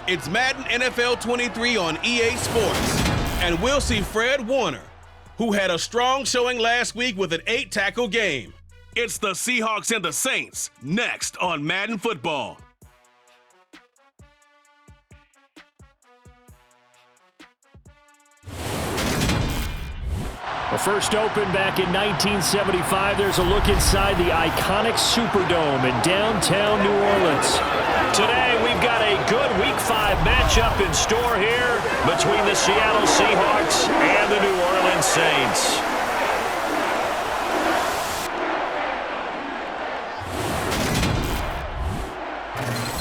It's Madden NFL 23 on EA Sports. And we'll see Fred Warner, who had a strong showing last week with an 8-tackle game. It's the Seahawks and the Saints, next on Madden Football. The first opened back in 1975. There's a look inside the iconic Superdome in downtown New Orleans. Today, we've got a good Week 5 matchup in store here between the Seattle Seahawks and the New Orleans Saints.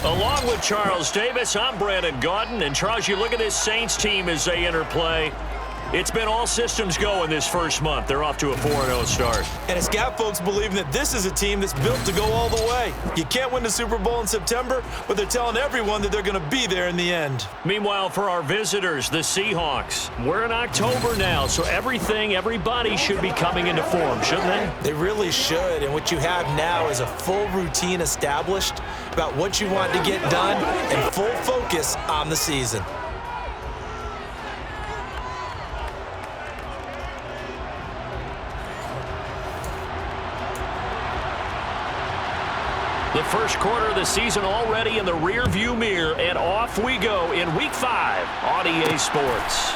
Along with Charles Davis, I'm Brandon Gaudin. And Charles, you look at this Saints team as they interplay. It's been all systems go in this first month. They're off to a 4-0 start. And it's got folks believing that this is a team that's built to go all the way. You can't win the Super Bowl in September, but they're telling everyone that they're going to be there in the end. Meanwhile, for our visitors, the Seahawks, we're in October now, so everybody should be coming into form, shouldn't they? They really should, and what you have now is a full routine established about what you want to get done and full focus on the season. The first quarter of the season already in the rearview mirror, and off we go in Week 5 on EA Sports.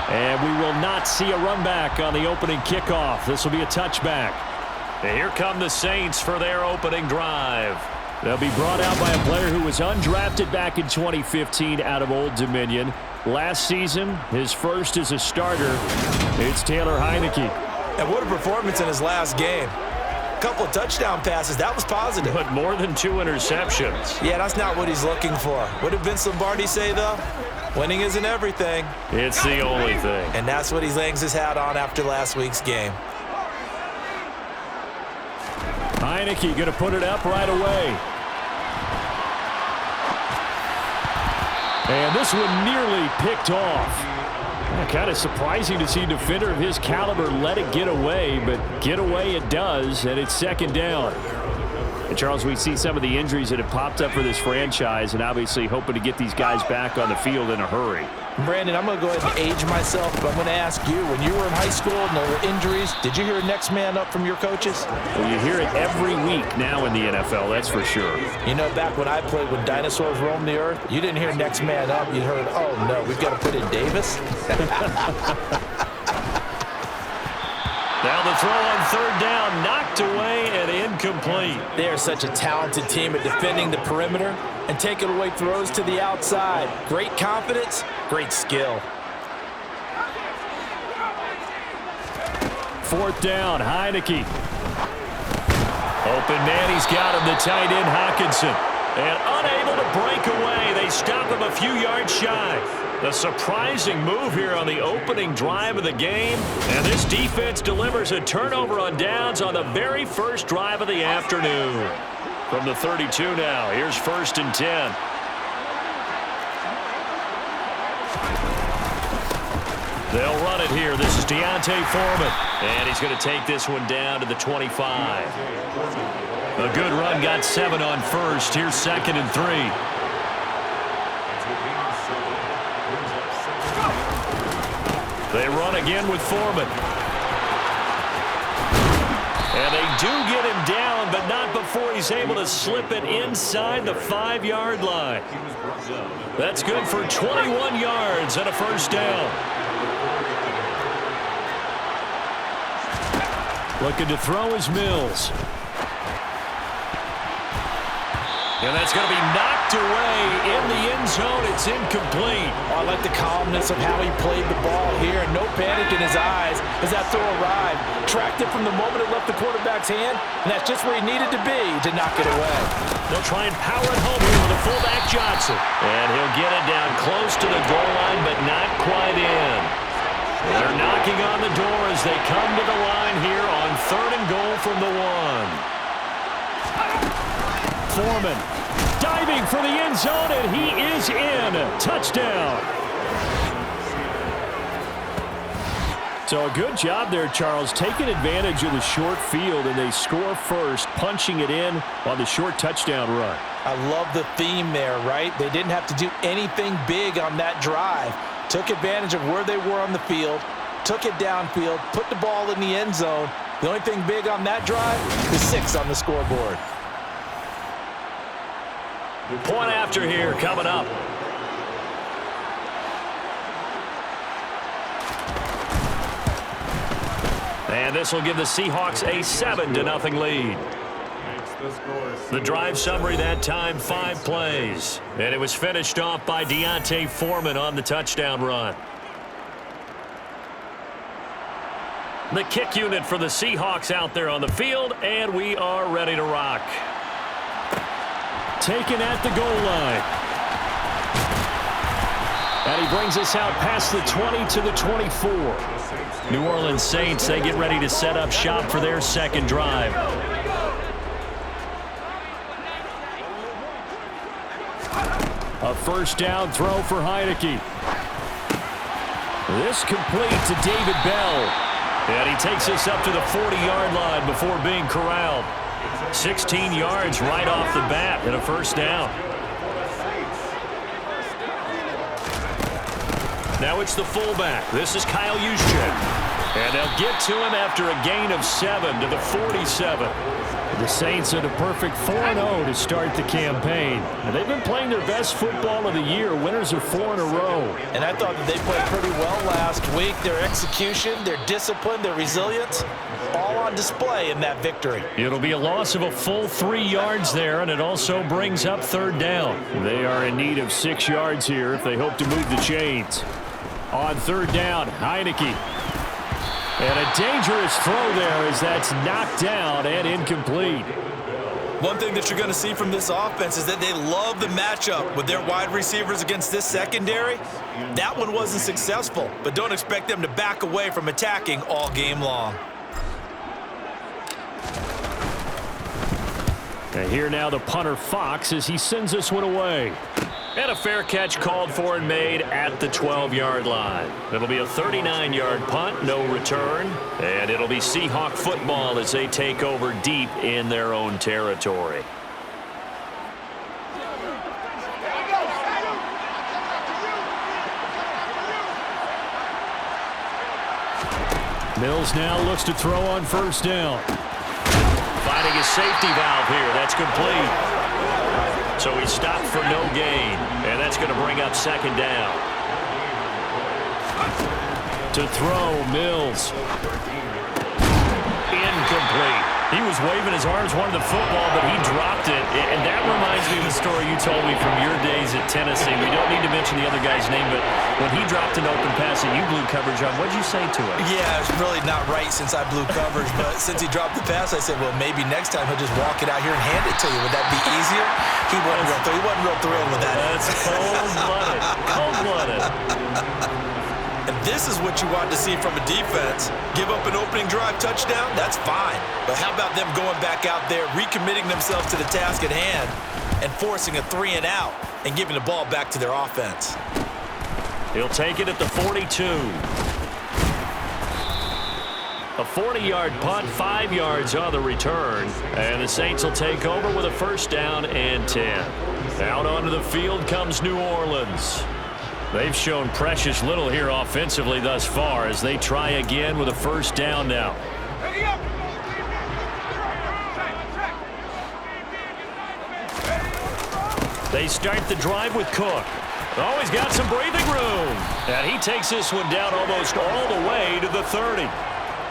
And we will not see a run back on the opening kickoff. This will be a touchback. And here come the Saints for their opening drive. They'll be brought out by a player who was undrafted back in 2015 out of Old Dominion. Last season, his first as a starter, it's Taylor Heineke. And what a performance in his last game. Couple of touchdown passes, that was positive. But more than 2 interceptions. Yeah, that's not what he's looking for. What did Vince Lombardi say, though? Winning isn't everything. It's the only thing. And that's what he hangs his hat on after last week's game. Heineke going to put it up right away. And this one nearly picked off. Kind of surprising to see a defender of his caliber let it get away, but get away it does, and it's second down. And Charles, we see some of the injuries that have popped up for this franchise, and obviously hoping to get these guys back on the field in a hurry. Brandon, I'm going to go ahead and age myself, but I'm going to ask you, when you were in high school and there were injuries, did you hear next man up from your coaches? Well, you hear it every week now in the NFL, that's for sure. You know, back when I played when dinosaurs roamed the earth, you didn't hear next man up. You heard, oh, no, we've got to put in Davis. Now the throw on third down, knocked away and incomplete. They are such a talented team at defending the perimeter and taking away throws to the outside. Great confidence, great skill. Fourth down, Heineke. Open man, he's got him, the tight end, Hockenson. And unable to break away, they stop him a few yards shy. The surprising move here on the opening drive of the game. And this defense delivers a turnover on downs on the very first drive of the afternoon. From the 32 now, here's 1st and 10. They'll run it here. This is Deontay Foreman. And he's going to take this one down to the 25. A good run, got 7 on first. Here's 2nd and 3. They run again with Foreman. And they do get him down, but not before he's able to slip it inside the 5-yard line. That's good for 21 yards and a first down. Looking to throw is Mills. And that's going to be knocked away in the end zone. It's incomplete. Oh, I like the calmness of how he played the ball here. No panic in his eyes as that throw arrived. Tracked it from the moment it left the quarterback's hand, and that's just where he needed to be to knock it away. They'll try and power it home here with the fullback Johnson. And he'll get it down close to the goal line, but not quite in. They're knocking on the door as they come to the line here on 3rd and goal from the 1. Foreman diving for the end zone, and he is in. Touchdown. So a good job there, Charles, taking advantage of the short field, and they score first, punching it in on the short touchdown run. I love the theme there, right? They didn't have to do anything big on that drive. Took advantage of where they were on the field, took it downfield, put the ball in the end zone. The only thing big on that drive is 6 on the scoreboard. Point after here coming up. And this will give the Seahawks a 7-0 lead. The drive summary that time, 5 plays. And it was finished off by Deontay Foreman on the touchdown run. The kick unit for the Seahawks out there on the field, and we are ready to rock. Taken at the goal line. And he brings us out past the 20 to the 24. New Orleans Saints, they get ready to set up shop for their second drive. A first down throw for Heineke. This complete to David Bell. And he takes us up to the 40-yard line before being corralled. 16 yards right off the bat and a first down. Now it's the fullback. This is Kyle Juszczyk. And they'll get to him after a gain of 7 to the 47. The Saints are the perfect 4-0 to start the campaign. And they've been playing their best football of the year. Winners of 4 in a row. And I thought that they played pretty well last week. Their execution, their discipline, their resilience, all on display in that victory. It'll be a loss of a full 3 yards there, and it also brings up third down. They are in need of 6 yards here if they hope to move the chains. On third down, Heineke. And a dangerous throw there as that's knocked down and incomplete. One thing that you're going to see from this offense is that they love the matchup with their wide receivers against this secondary. That one wasn't successful, but don't expect them to back away from attacking all game long. And here now the punter Fox as he sends this one away. And a fair catch called for and made at the 12-yard line. It'll be a 39-yard punt, no return. And it'll be Seahawk football as they take over deep in their own territory. Mills now looks to throw on first down. Finding his safety valve here. That's complete. So he stopped for no gain, and that's going to bring up second down. To throw, Mills. Incomplete. He was waving his arms, wanted the football, but he dropped it. And that reminds me of the story you told me from your days at Tennessee. We don't need to mention the other guy's name, but when he dropped an open pass and you blew coverage on, what'd you say to him? Yeah, it's really not right since I blew coverage, but since he dropped the pass, I said, well, maybe next time he'll just walk it out here and hand it to you. Would that be easier? He wasn't real thrilled with that. That's cold-blooded. Cold-blooded. And this is what you want to see from a defense. Give up an opening drive touchdown, that's fine. But how about them going back out there, recommitting themselves to the task at hand, and forcing a 3-and-out and giving the ball back to their offense. He'll take it at the 42. A 40-yard punt, 5 yards on the return. And the Saints will take over with a first down and 10. Out onto the field comes New Orleans. They've shown precious little here offensively thus far as they try again with a first down now. They start the drive with Cook. Oh, he's got some breathing room. And he takes this one down almost all the way to the 30.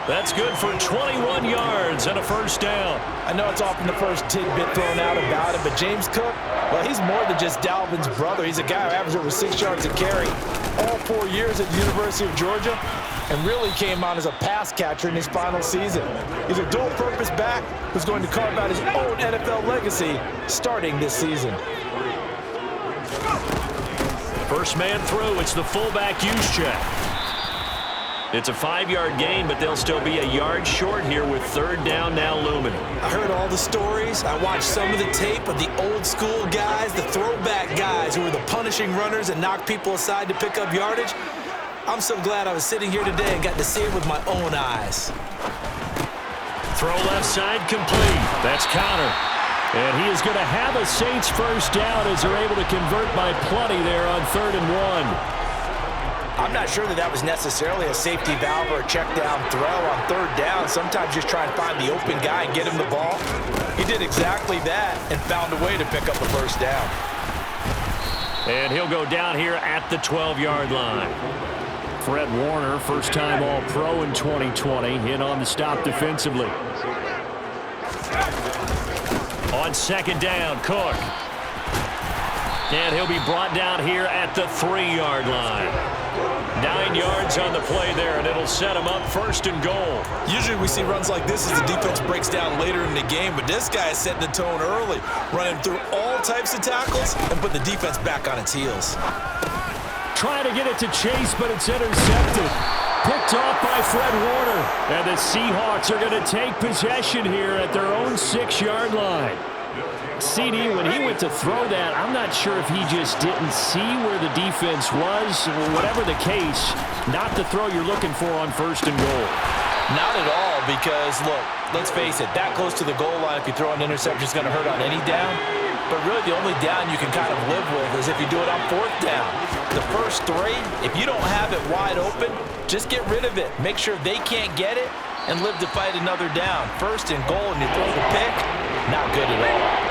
That's good for 21 yards and a first down. I know it's often the first tidbit thrown out about it, but James Cook, well, he's more than just Dalvin's brother. He's a guy who averaged over 6 yards a carry all 4 years at the University of Georgia and really came on as a pass catcher in his final season. He's a dual-purpose back who's going to carve out his own NFL legacy starting this season. First man through, it's the fullback Juszczyk. It's a 5-yard gain, but they'll still be a yard short here with third down now looming. I heard all the stories. I watched some of the tape of the old school guys, the throwback guys who were the punishing runners and knock people aside to pick up yardage. I'm so glad I was sitting here today and got to see it with my own eyes. Throw left side complete. That's Connor. And he is going to have a Saints first down as they're able to convert by plenty there on 3rd and 1. I'm not sure that was necessarily a safety valve or a check down throw on 3rd down. Sometimes just try and find the open guy and get him the ball. He did exactly that and found a way to pick up the first down. And he'll go down here at the 12-yard line. Fred Warner, first-time All-Pro in 2020, in on the stop defensively. On 2nd down, Cook. And he'll be brought down here at the 3-yard line. 9 yards on the play there, and it'll set him up 1st and goal. Usually we see runs like this as the defense breaks down later in the game, but this guy is setting the tone early, running through all types of tackles and put the defense back on its heels. Trying to get it to Chase, but it's intercepted. Picked off by Fred Warner. And the Seahawks are going to take possession here at their own 6-yard line. CD, when he went to throw that, I'm not sure if he just didn't see where the defense was. Whatever the case, not the throw you're looking for on 1st and goal. Not at all, because, look, let's face it, that close to the goal line, if you throw an interception, is going to hurt on any down. But really, the only down you can kind of live with is if you do it on 4th down. The first 3, if you don't have it wide open, just get rid of it. Make sure they can't get it and live to fight another down. 1st and goal, and you throw the pick, not good at all.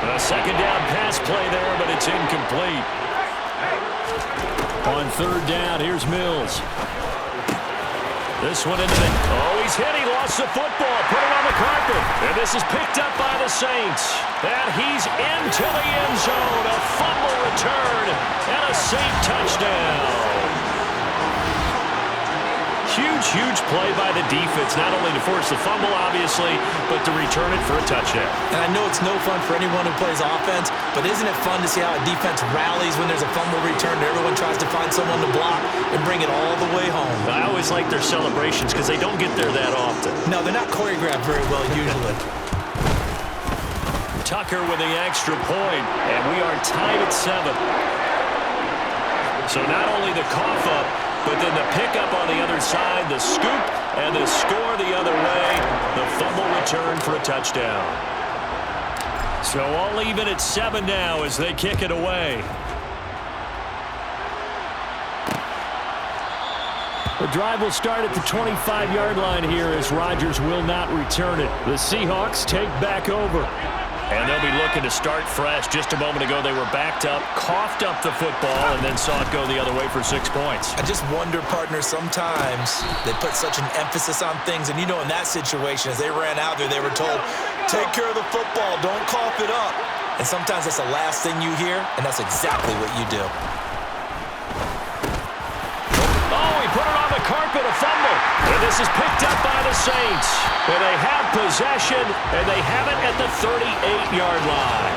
A 2nd down pass play there, but it's incomplete. On 3rd down, here's Mills. This one into the... Oh, he's hit. He lost the football. Put it on the carpet. And this is picked up by the Saints. And he's into the end zone. A fumble return and a Saint touchdown. Huge, huge play by the defense, not only to force the fumble, obviously, but to return it for a touchdown. And I know it's no fun for anyone who plays offense, but isn't it fun to see how a defense rallies when there's a fumble return and everyone tries to find someone to block and bring it all the way home? I always like their celebrations because they don't get there that often. No, they're not choreographed very well usually. Tucker with the extra point, and we are tied at 7. So not only the cough up, but then the pickup on the other side, the scoop, and the score the other way. The fumble return for a touchdown. So all even at 7 now as they kick it away. The drive will start at the 25-yard line here as Rodgers will not return it. The Seahawks take back over. And they'll be looking to start fresh. Just a moment ago, they were backed up, coughed up the football, and then saw it go the other way for 6 points. I just wonder, partner, sometimes they put such an emphasis on things. And, you know, in that situation, as they ran out there, they were told, take care of the football, don't cough it up. And sometimes that's the last thing you hear, and that's exactly what you do. Oh, he put it on the carpet, a fumble. And this is picked up by the Saints. And they have possession, and they have it at the 38-yard line.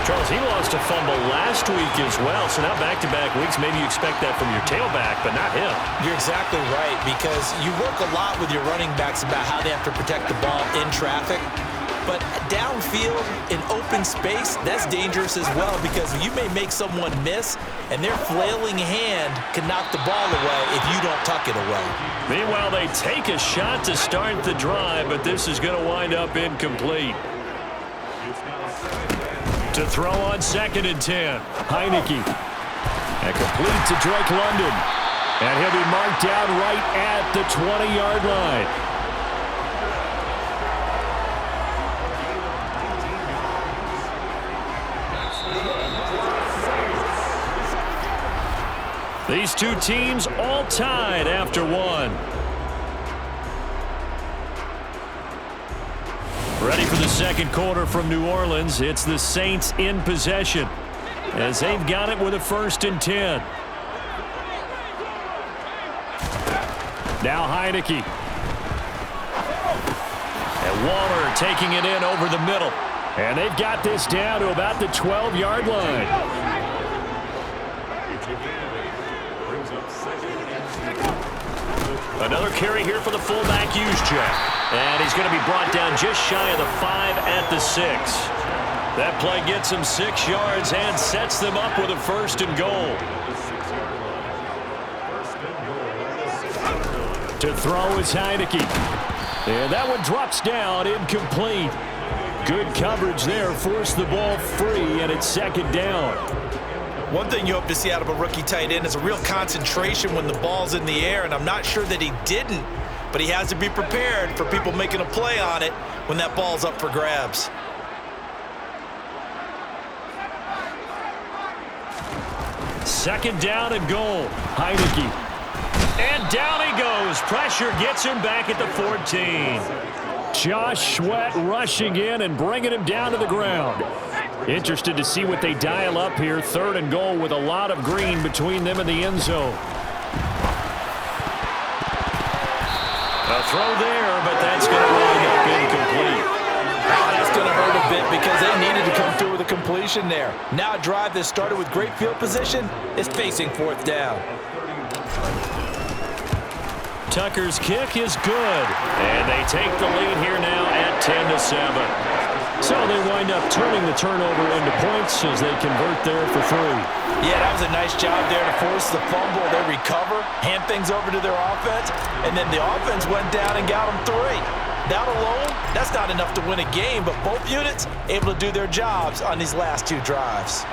Charles, he lost a fumble last week as well, so now back-to-back weeks, maybe you expect that from your tailback, but not him. You're exactly right, because you work a lot with your running backs about how they have to protect the ball in traffic. But downfield, in open space, that's dangerous as well, because you may make someone miss, and their flailing hand can knock the ball away if you don't tuck it away. Meanwhile, they take a shot to start the drive, but this is going to wind up incomplete. To throw on 2nd and 10. Heineke. And complete to Drake London. And he'll be marked down right at the 20-yard line. These two teams all tied after 1. Ready for the second quarter from New Orleans. It's the Saints in possession as they've got it with a 1st and 10. Now Heineke. And Waller taking it in over the middle. And they've got this down to about the 12-yard line. Another carry here for the fullback, Juszczyk. And he's going to be brought down just shy of the 5 at the 6. That play gets him 6 yards and sets them up with a 1st and goal. To throw is Heineke. And that one drops down, incomplete. Good coverage there, forced the ball free, and it's second down. One thing you hope to see out of a rookie tight end is a real concentration when the ball's in the air, and I'm not sure that he didn't, but he has to be prepared for people making a play on it when that ball's up for grabs. Second down and goal. Heineke. And down he goes. Pressure gets him back at the 14. Josh Sweat rushing in and bringing him down to the ground. Interested to see what they dial up here. Third and goal with a lot of green between them and the end zone. A throw there, but that's going to wind up incomplete. Oh, that's going to hurt a bit because they needed to come through with a completion there. Now a drive that started with great field position is facing fourth down. Tucker's kick is good, and they take the lead here now at 10-7. So they wind up turning the turnover into points as they convert there for 3. Yeah, that was a nice job there to force the fumble. They recover, hand things over to their offense, and then the offense went down and got them 3. That alone, that's not enough to win a game, but both units able to do their jobs on these last 2 drives.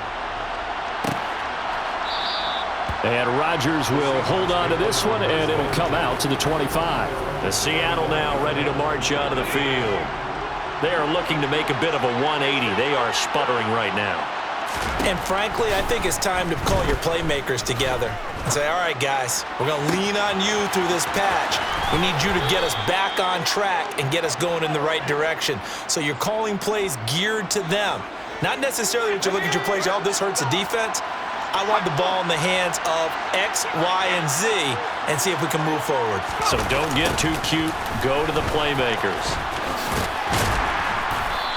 And Rodgers will hold on to this one, and it'll come out to the 25. The Seattle now ready to march out of the field. They are looking to make a bit of a 180. They are sputtering right now. And frankly, I think it's time to call your playmakers together and say, all right, guys, we're going to lean on you through this patch. We need you to get us back on track and get us going in the right direction. So you're calling plays geared to them. Not necessarily that you look at your plays, oh, this hurts the defense. I want the ball in the hands of X, Y, and Z and see if we can move forward. So don't get too cute. Go to the playmakers.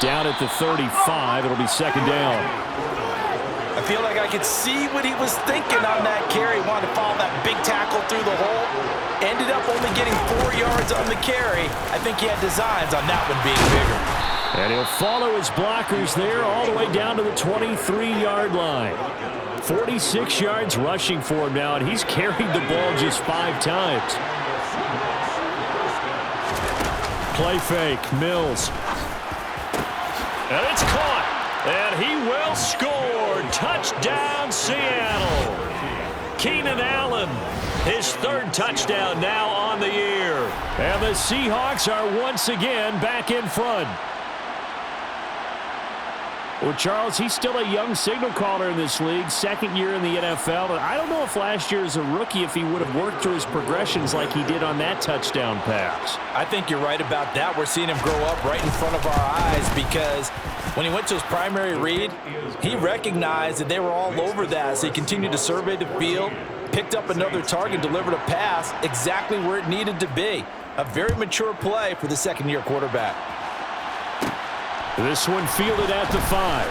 Down at the 35, it'll be second down. I feel like I could see what he was thinking on that carry. Wanted to follow that big tackle through the hole. Ended up only getting 4 yards on the carry. I think he had designs on that one being bigger. And he'll follow his blockers there all the way down to the 23-yard line. 46 yards rushing for him now, and he's carried the ball just 5 times. Play fake, Mills. And it's caught, and he will score. Touchdown, Seattle. Keenan Allen, his 3rd touchdown now on the year. And the Seahawks are once again back in front. Well, Charles, he's still a young signal caller in this league, 2nd year in the NFL. And I don't know if last year as a rookie if he would have worked through his progressions like he did on that touchdown pass. I think you're right about that. We're seeing him grow up right in front of our eyes because when he went to his primary read, he recognized that they were all over that. So he continued to survey the field, picked up another target, delivered a pass exactly where it needed to be. A very mature play for the 2nd-year quarterback. This one fielded at the 5.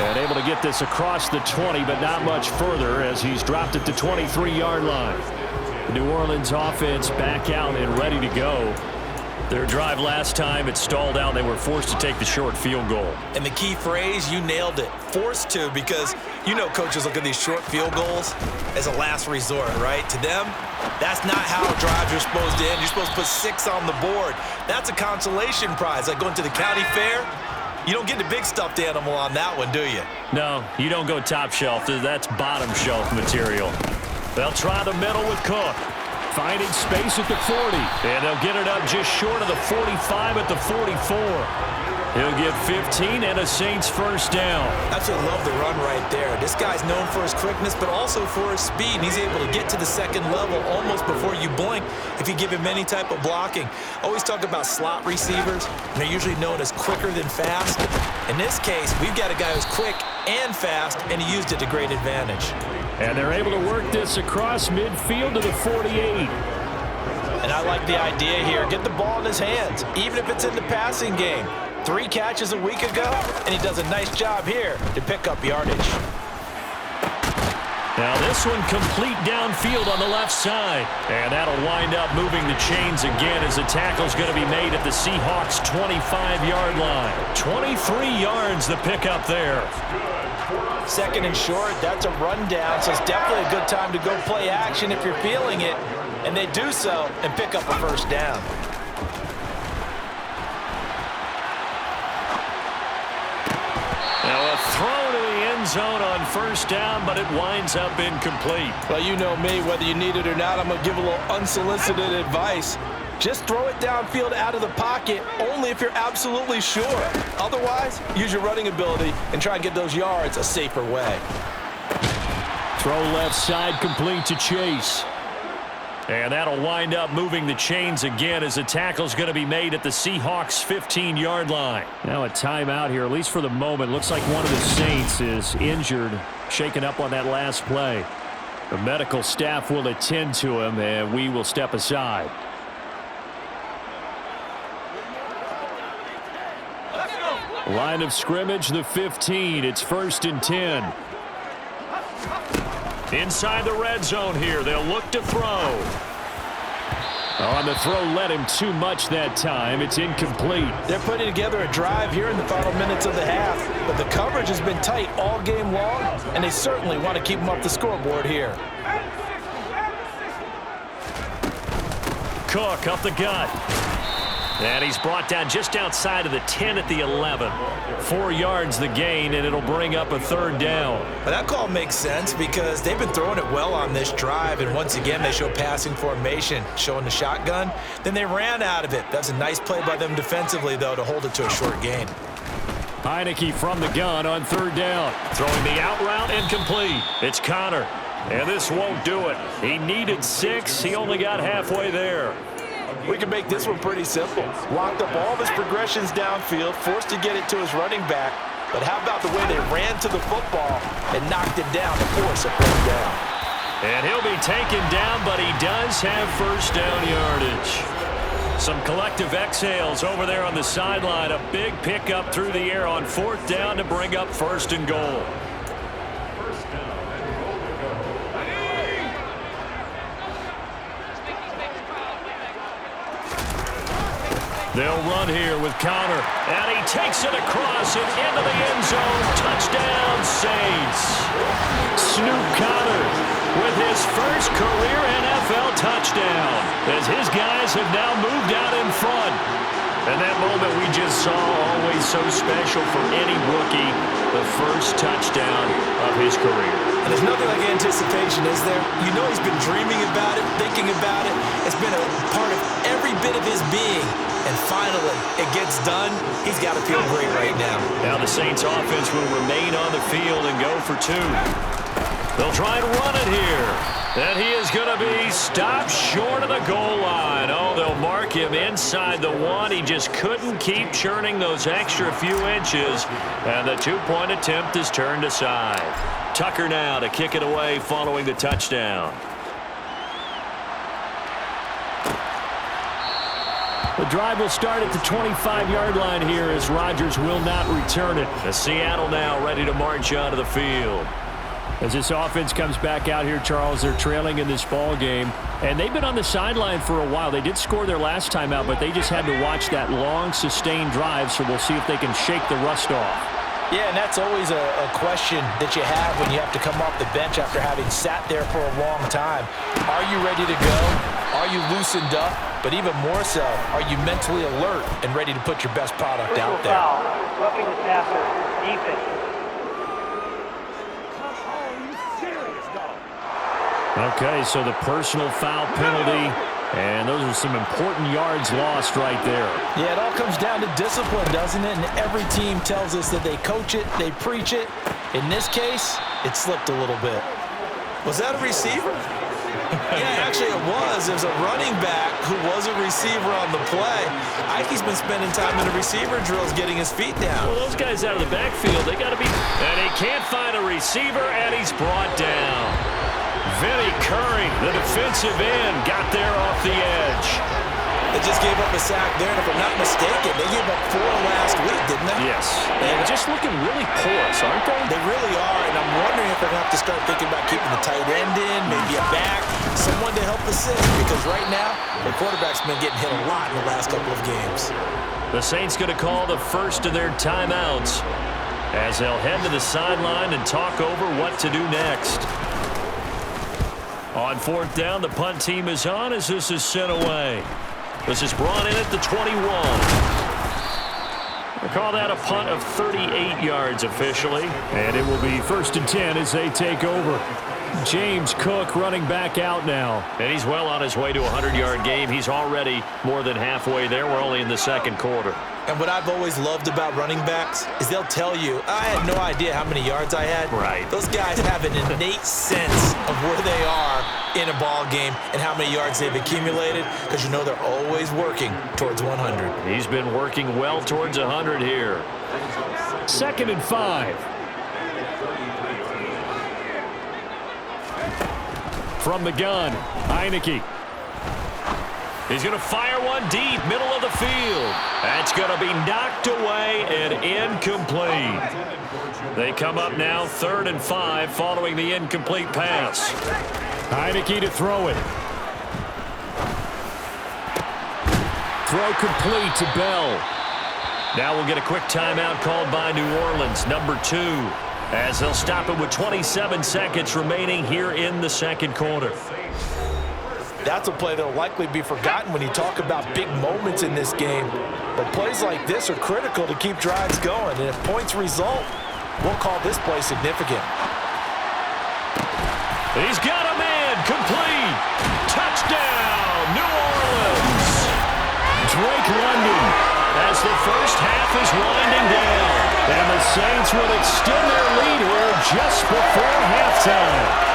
And able to get this across the 20, but not much further as he's dropped at the 23-yard line. The New Orleans offense back out and ready to go. Their drive last time, it stalled out. They were forced to take the short field goal. And the key phrase, you nailed it. Forced to, because you know coaches look at these short field goals as a last resort, right? To them, that's not how drives are supposed to end. You're supposed to put 6 on the board. That's a consolation prize. Like going to the county fair, you don't get the big stuffed animal on that one, do you? No, you don't go top shelf. That's bottom shelf material. They'll try the middle with Cook. Finding space at the 40. And they'll get it up just short of the 45 at the 44. He'll get 15 and a Saints first down. Absolutely love the run right there. This guy's known for his quickness, but also for his speed. And he's able to get to the 2nd level almost before you blink if you give him any type of blocking. Always talk about slot receivers, and they're usually known as quicker than fast. In this case, we've got a guy who's quick and fast, and he used it to great advantage. And they're able to work this across midfield to the 48. And I like the idea here. Get the ball in his hands, even if it's in the passing game. 3 catches a week ago, and he does a nice job here to pick up yardage. Now this one complete downfield on the left side. And that'll wind up moving the chains again as the tackle's going to be made at the Seahawks' 25-yard line. 23 yards the pickup there. Second and short, that's a rundown, so it's definitely a good time to go play action if you're feeling it. And they do so and pick up a first down. Now a throw to the end zone on first down, but it winds up incomplete. Well, you know me, whether you need it or not, I'm going to give a little unsolicited advice. Just throw it downfield out of the pocket, only if you're absolutely sure. Otherwise, use your running ability and try and get those yards a safer way. Throw left side complete to Chase. And that'll wind up moving the chains again as the tackle's going to be made at the Seahawks' 15-yard line. Now a timeout here, at least for the moment. Looks like one of the Saints is injured, shaken up on that last play. The medical staff will attend to him, and we will step aside. Line of scrimmage, the 15. It's 1st and 10. Inside the red zone here. They'll look to throw. On the throw, led him too much that time. It's incomplete. They're putting together a drive here in the final minutes of the half, but the coverage has been tight all game long, and they certainly want to keep them off the scoreboard here. Cook up the gut. And he's brought down just outside of the 10 at the 11. 4 yards the gain, and it'll bring up a 3rd down. Well, that call makes sense because they've been throwing it well on this drive, and once again they show passing formation, showing the shotgun. Then they ran out of it. That's a nice play by them defensively, though, to hold it to a short gain. Heineke from the gun on 3rd down. Throwing the out route incomplete. It's Connor. And this won't do it. He needed 6. He only got halfway there. We can make this one pretty simple. Locked up all of his progressions downfield, forced to get it to his running back. But how about the way they ran to the football and knocked it down to force a 3rd down? And he'll be taken down, but he does have first down yardage. Some collective exhales over there on the sideline. A big pickup through the air on 4th down to bring up 1st and goal. They'll run here with Connor, and he takes it across and into the end zone. Touchdown, Saints. Snoop Connor with his first career NFL touchdown as his guys have now moved out in front. And that moment we just saw, always so special for any rookie, the first touchdown of his career. And there's nothing like anticipation, is there? You know he's been dreaming about it, thinking about it. It's been a part of every bit of his being. And finally, it gets done. He's got to feel great right now. Now the Saints offense will remain on the field and go for 2. They'll try and run it here. And he is going to be stopped short of the goal line. Oh, they'll mark him inside the 1. He just couldn't keep churning those extra few inches. And the 2-point attempt is turned aside. Tucker now to kick it away following the touchdown. The drive will start at the 25-yard line here as Rodgers will not return it. The Seattle now ready to march onto the field. As this offense comes back out here, Charles, they're trailing in this ball game, and they've been on the sideline for a while. They did score their last time out, but they just had to watch that long, sustained drive, so we'll see if they can shake the rust off. Yeah, and that's always a question that you have when you have to come off the bench after having sat there for a long time. Are you ready to go? Are you loosened up? But even more so, are you mentally alert and ready to put your best product out there? Roughing the passer, defense. Okay, so the personal foul penalty, and those are some important yards lost right there. Yeah, it all comes down to discipline, doesn't it? And every team tells us that they coach it, they preach it. In this case, it slipped a little bit. Was that a receiver? Yeah, actually it was. There's a running back who was a receiver on the play. Ike's been spending time in the receiver drills getting his feet down. Well, those guys out of the backfield, they got to be... And he can't find a receiver, and he's brought down. Vinny Curry, the defensive end, got there off the edge. They just gave up a sack there, and if I'm not mistaken, they gave up 4 last week, didn't they? Yes. They're just looking really porous, aren't they? They really are, and I'm wondering if they're going to have to start thinking about keeping the tight end in, maybe a back, someone to help assist, because right now, their quarterback's been getting hit a lot in the last couple of games. The Saints going to call the first of their timeouts as they'll head to the sideline and talk over what to do next. On 4th down, the punt team is on as this is sent away. This is brought in at the 21. They call that a punt of 38 yards officially. And it will be 1st and 10 as they take over. James Cook running back out now. And he's well on his way to a 100-yard game. He's already more than halfway there. We're only in the second quarter. And what I've always loved about running backs is they'll tell you, I had no idea how many yards I had. Right. Those guys have an innate sense of where they are in a ball game and how many yards they've accumulated, because you know they're always working towards 100. He's been working well towards 100 here. 2nd and 5. From the gun, Heineke. He's going to fire one deep, middle of the field. That's going to be knocked away and incomplete. They come up now 3rd and 5 following the incomplete pass. Heineke to throw it. Throw complete to Bell. Now we'll get a quick timeout called by New Orleans, number 2, as they'll stop it with 27 seconds remaining here in the second quarter. That's a play that will likely be forgotten when you talk about big moments in this game. But plays like this are critical to keep drives going. And if points result, we'll call this play significant. He's got a man, complete. Touchdown, New Orleans. Drake London as the first half is winding down. And the Saints will extend their lead here just before halftime.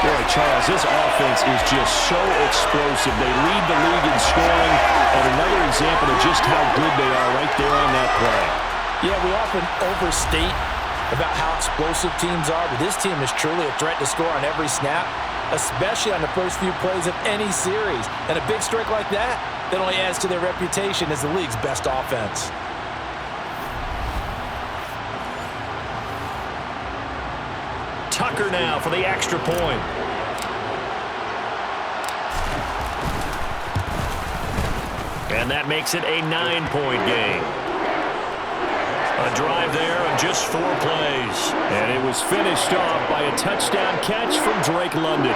Boy, Charles, this offense is just so explosive. They lead the league in scoring, and another example of just how good they are right there on that play. Yeah, we often overstate about how explosive teams are, but this team is truly a threat to score on every snap, especially on the first few plays of any series. And a big streak like that only adds to their reputation as the league's best offense. Tucker now for the extra point. And that makes it a 9-point game. A drive there of just 4 plays. And it was finished off by a touchdown catch from Drake London.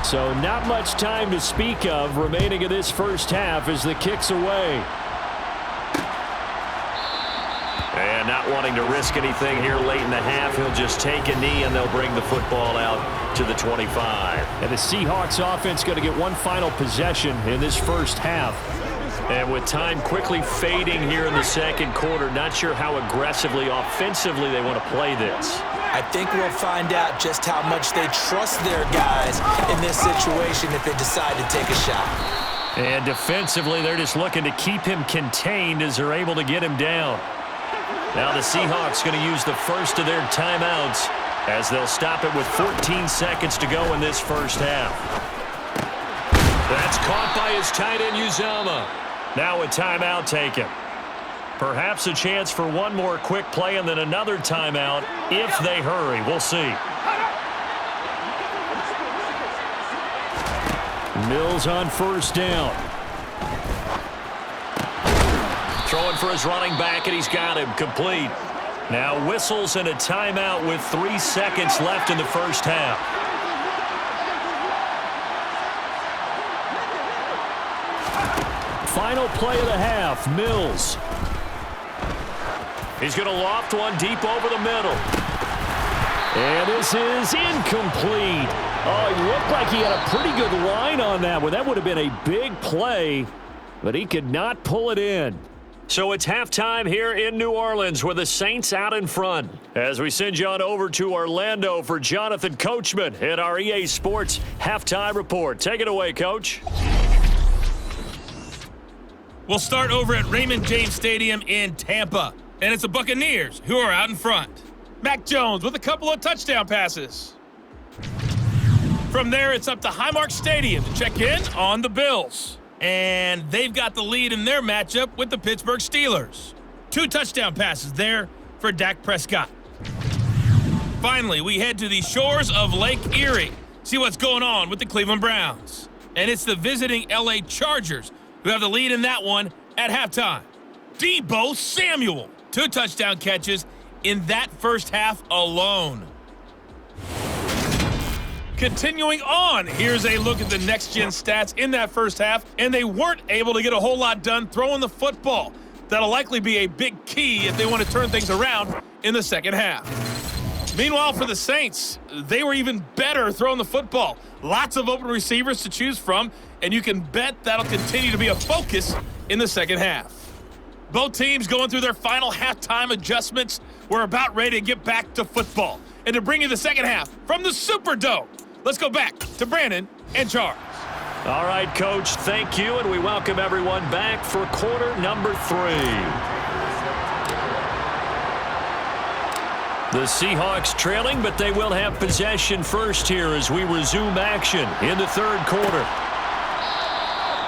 So not much time to speak of remaining in this first half as the kick's away. And not wanting to risk anything here late in the half, he'll just take a knee and they'll bring the football out to the 25. And the Seahawks offense going to get one final possession in this first half. And with time quickly fading here in the second quarter, not sure how aggressively, offensively they want to play this. I think we'll find out just how much they trust their guys in this situation if they decide to take a shot. And defensively, they're just looking to keep him contained as they're able to get him down. Now the Seahawks going to use the first of their timeouts as they'll stop it with 14 seconds to go in this first half. That's caught by his tight end, Uzomah. Now a timeout taken. Perhaps a chance for one more quick play and then another timeout if they hurry. We'll see. Mills on first down. Throwing for his running back, and he's got him complete. Now whistles and a timeout with 3 seconds left in the first half. Final play of the half, Mills. He's going to loft one deep over the middle. And this is incomplete. Oh, he looked like he had a pretty good line on that one. That would have been a big play, but he could not pull it in. So it's halftime here in New Orleans with the Saints out in front. As we send you on over to Orlando for Jonathan Coachman at our EA Sports Halftime Report. Take it away, Coach. We'll start over at Raymond James Stadium in Tampa. And it's the Buccaneers who are out in front. Mac Jones with a couple of touchdown passes. From there, it's up to Highmark Stadium to check in on the Bills. And they've got the lead in their matchup with the Pittsburgh Steelers. 2 touchdown passes there for Dak Prescott. Finally, we head to the shores of Lake Erie. See what's going on with the Cleveland Browns. And it's the visiting LA Chargers who have the lead in that one at halftime. Deebo Samuel, 2 touchdown catches in that first half alone. Continuing on, here's a look at the next-gen stats in that first half, and they weren't able to get a whole lot done throwing the football. That'll likely be a big key if they want to turn things around in the second half. Meanwhile, for the Saints, they were even better throwing the football. Lots of open receivers to choose from, and you can bet that'll continue to be a focus in the second half. Both teams going through their final halftime adjustments. We're about ready to get back to football. And to bring you the second half from the Superdome, let's go back to Brandon and Charles. All right, Coach, thank you, and we welcome everyone back for quarter number 3. The Seahawks trailing, but they will have possession first here as we resume action in the third quarter.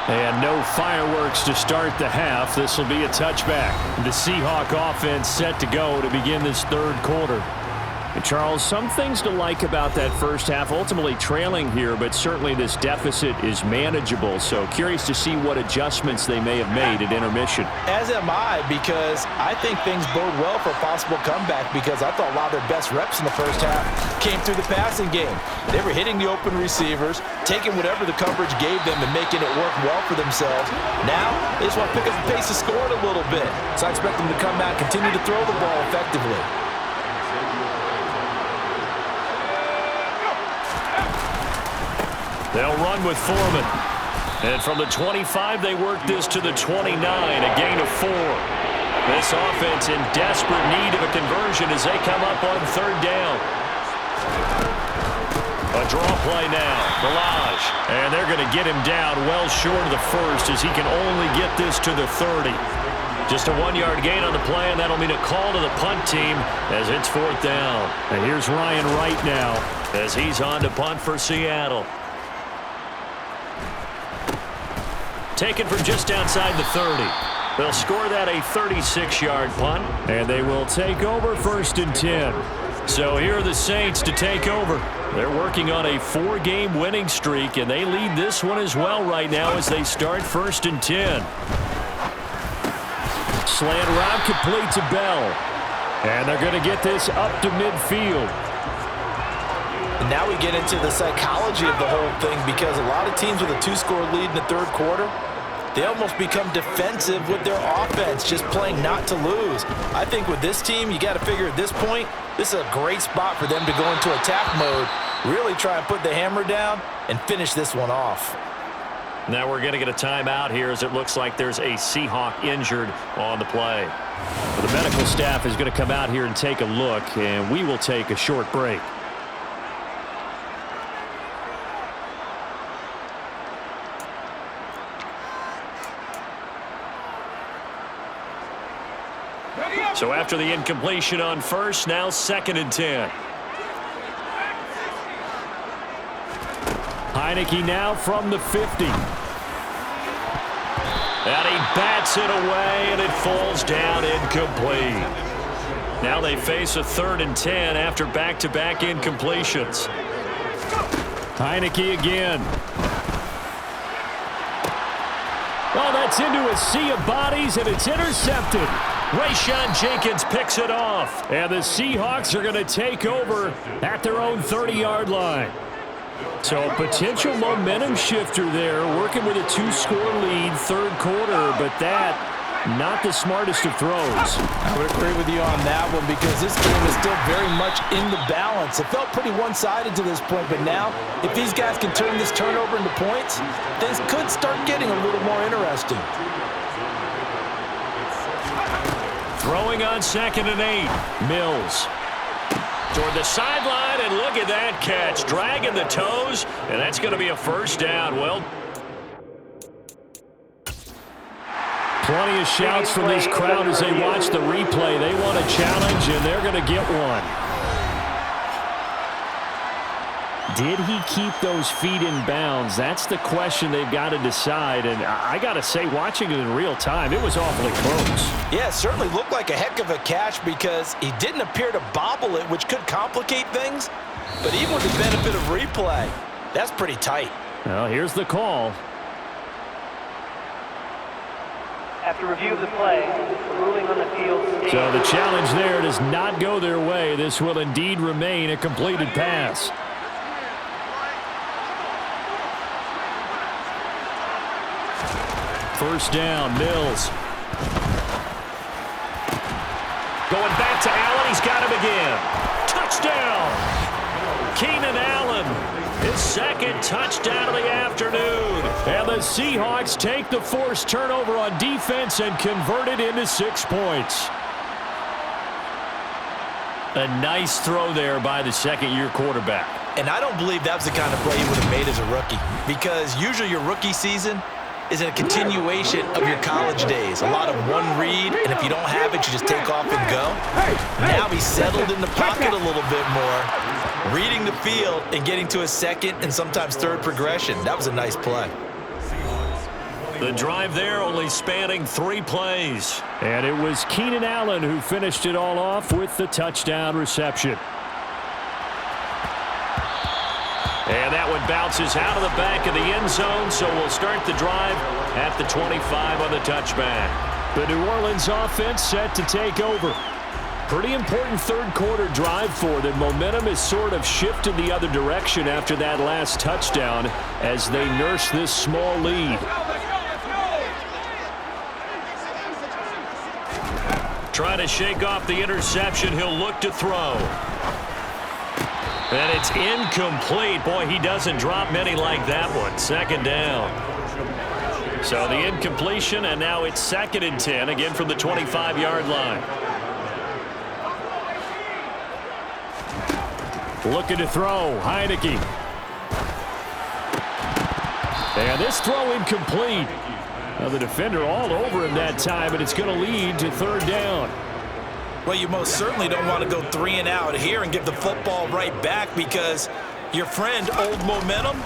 And no fireworks to start the half. This will be a touchback. The Seahawk offense set to go to begin this third quarter. And Charles, some things to like about that first half. Ultimately trailing here, but certainly this deficit is manageable. So curious to see what adjustments they may have made at intermission. As am I, because I think things bode well for a possible comeback, because I thought a lot of their best reps in the first half came through the passing game. They were hitting the open receivers, taking whatever the coverage gave them and making it work well for themselves. Now, they just want to pick up the pace of scoring a little bit. So I expect them to come out, continue to throw the ball effectively. They'll run with Foreman. And from the 25, they work this to the 29, a gain of 4. This offense in desperate need of a conversion as they come up on third down. A draw play now, Balaj. And they're going to get him down well short of the first as he can only get this to the 30. Just a 1-yard gain on the play, and that'll mean a call to the punt team as it's fourth down. And here's Ryan Wright now as he's on to punt for Seattle. Taken from just outside the 30. They'll score that a 36-yard punt, and they will take over first and 10. So here are the Saints to take over. They're working on a 4-game winning streak, and they lead this one as well right now as they start first and 10. Slant route complete to Bell. And they're going to get this up to midfield. And now we get into the psychology of the whole thing, because a lot of teams with a 2-score lead in the third quarter, they almost become defensive with their offense, just playing not to lose. I think with this team, you got to figure at this point, this is a great spot for them to go into attack mode, really try and put the hammer down and finish this one off. Now we're going to get a timeout here as it looks like there's a Seahawk injured on the play. The medical staff is going to come out here and take a look, and we will take a short break. So after the incompletion on first, now second and 10. Heineke now from the 50. And he bats it away, and it falls down incomplete. Now they face a third and 10 after back-to-back incompletions. Heineke again. Oh, that's into a sea of bodies, and it's intercepted. Rayshon Jenkins picks it off. And the Seahawks are going to take over at their own 30-yard line. So a potential momentum shifter there, working with a 2-score lead, third quarter, but that, not the smartest of throws. I would agree with you on that one, because this game is still very much in the balance. It felt pretty one-sided to this point, but now, if these guys can turn this turnover into points, things could start getting a little more interesting. Throwing on second and 8, Mills. Toward the sideline, and look at that catch. Dragging the toes, and that's going to be a first down. Well, Plenty of shouts from this crowd as they watch the replay. They want a challenge, and they're going to get one. Did he keep those feet in bounds? That's the question they've got to decide. And I got to say, watching it in real time, it was awfully close. Yeah, it certainly looked like a heck of a catch because he didn't appear to bobble it, which could complicate things. But even with the benefit of replay, that's pretty tight. Well, here's the call. After review of the play, the ruling on the field stands. So the challenge there does not go their way. This will indeed remain a completed pass. First down, Mills. Going back to Allen. He's got him again. Touchdown! Keenan Allen, his second touchdown of the afternoon. And the Seahawks take the forced turnover on defense and convert it into 6 points. A nice throw there by the second-year quarterback. And I don't believe that was the kind of play he would have made as a rookie, because usually your rookie season is a continuation of your college days. A lot of one read, and if you don't have it, you just take off and go. Now he's settled in the pocket a little bit more, reading the field and getting to a second and sometimes third progression. That was a nice play. The drive there only spanning 3 plays. And it was Keenan Allen who finished it all off with the touchdown reception. And that one bounces out of the back of the end zone, so we'll start the drive at the 25 on the touchback. The New Orleans offense set to take over. Pretty important third quarter drive for them. Momentum has sort of shifted the other direction after that last touchdown as they nurse this small lead. Trying to shake off the interception. He'll look to throw. And it's incomplete. Boy, he doesn't drop many like that one. Second down. So the incompletion, and now it's 2nd and 10, again from the 25-yard line. Looking to throw, Heineke. And this throw incomplete. Now the defender all over him that time, and it's going to lead to 3rd down. Well, you most certainly don't want to go 3 and out here and give the football right back, because your friend, Old Momentum,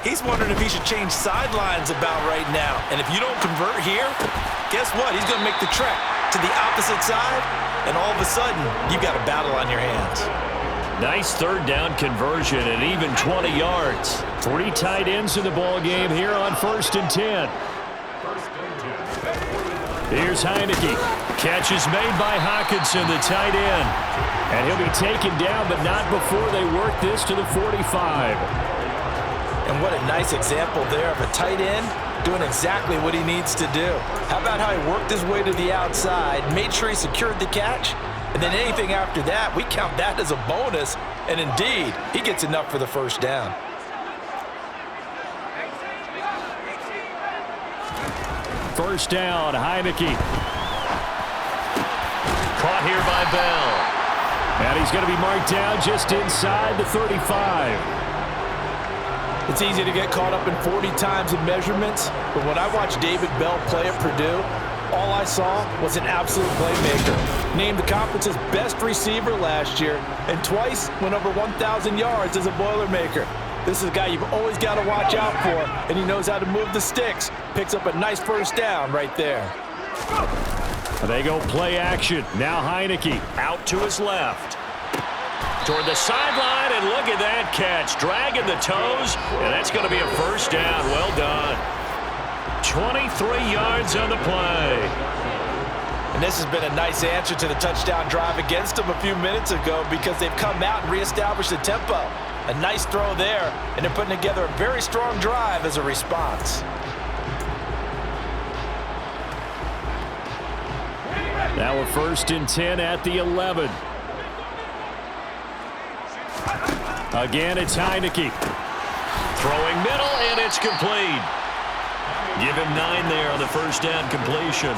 he's wondering if he should change sidelines about right now. And if you don't convert here, guess what? He's going to make the trek to the opposite side, and all of a sudden, you've got a battle on your hands. Nice 3rd down conversion at even 20 yards. 3 tight ends in the ball game here on 1st and 10. Here's Heineke. Catch is made by Hockenson, the tight end. And he'll be taken down, but not before they work this to the 45. And what a nice example there of a tight end doing exactly what he needs to do. How about how he worked his way to the outside, made sure he secured the catch, and then anything after that, we count that as a bonus. And indeed, he gets enough for the 1st down. First down, Heineke. Caught here by Bell. And he's going to be marked down just inside the 35. It's easy to get caught up in 40 times in measurements, but when I watched David Bell play at Purdue, all I saw was an absolute playmaker. Named the conference's best receiver last year, and twice went over 1,000 yards as a Boilermaker. This is a guy you've always got to watch out for, and he knows how to move the sticks. Picks up a nice 1st down right there. They go play action. Now Heineke out to his left. Toward the sideline, and look at that catch. Dragging the toes, and that's going to be a 1st down. Well done. 23 yards on the play. And this has been a nice answer to the touchdown drive against them a few minutes ago, because they've come out and reestablished the tempo. A nice throw there, and they're putting together a very strong drive as a response. Now a 1st and 10 at the 11. Again, it's Heineke. Throwing middle, and it's complete. Give him 9 there on the 1st down completion.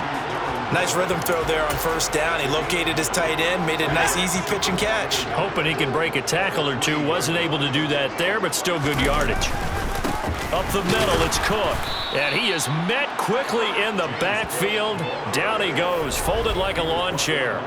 Nice rhythm throw there on 1st down. He located his tight end, made a nice easy pitch and catch. Hoping he can break a tackle or two. Wasn't able to do that there, but still good yardage. Up the middle, it's Cook. And he is met quickly in the backfield. Down he goes, folded like a lawn chair.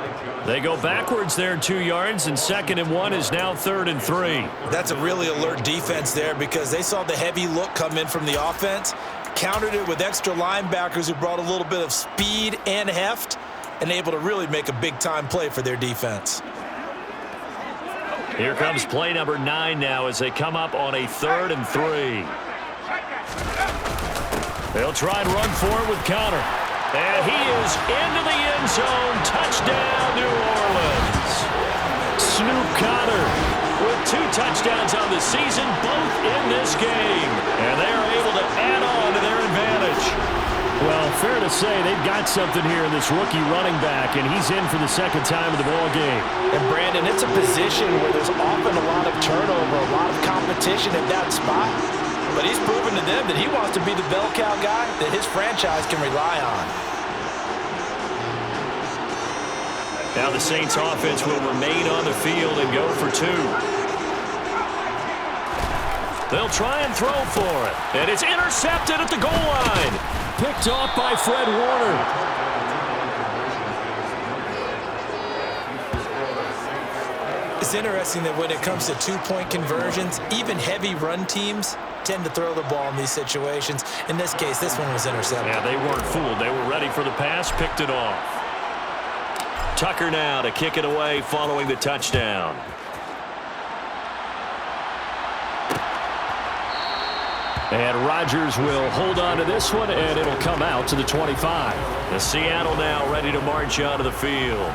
They go backwards there 2 yards, and 2nd and 1 is now 3rd and 3. That's a really alert defense there because they saw the heavy look come in from the offense, countered it with extra linebackers who brought a little bit of speed and heft, and able to really make a big-time play for their defense. Here comes play number 9 now as they come up on a 3rd and 3. They'll try and run for it with Conner. And he is into the end zone. Touchdown, New Orleans. Snoop Conner with 2 touchdowns on the season, both in this game. And they are able to add on to their advantage. Well, fair to say they've got something here in this rookie running back, and he's in for the 2nd time of the ball game. And, Brandon, it's a position where there's often a lot of turnover, a lot of competition at that spot. But he's proven to them that he wants to be the bell cow guy that his franchise can rely on. Now the Saints offense will remain on the field and go for 2. They'll try and throw for it. And it's intercepted at the goal line. Picked off by Fred Warner. It's interesting that when it comes to 2-point conversions, even heavy run teams tend to throw the ball in these situations. In this case, this one was intercepted. Yeah, they weren't fooled. They were ready for the pass, picked it off. Tucker now to kick it away following the touchdown. And Rodgers will hold on to this one, and it'll come out to the 25. The Seattle now ready to march out of the field.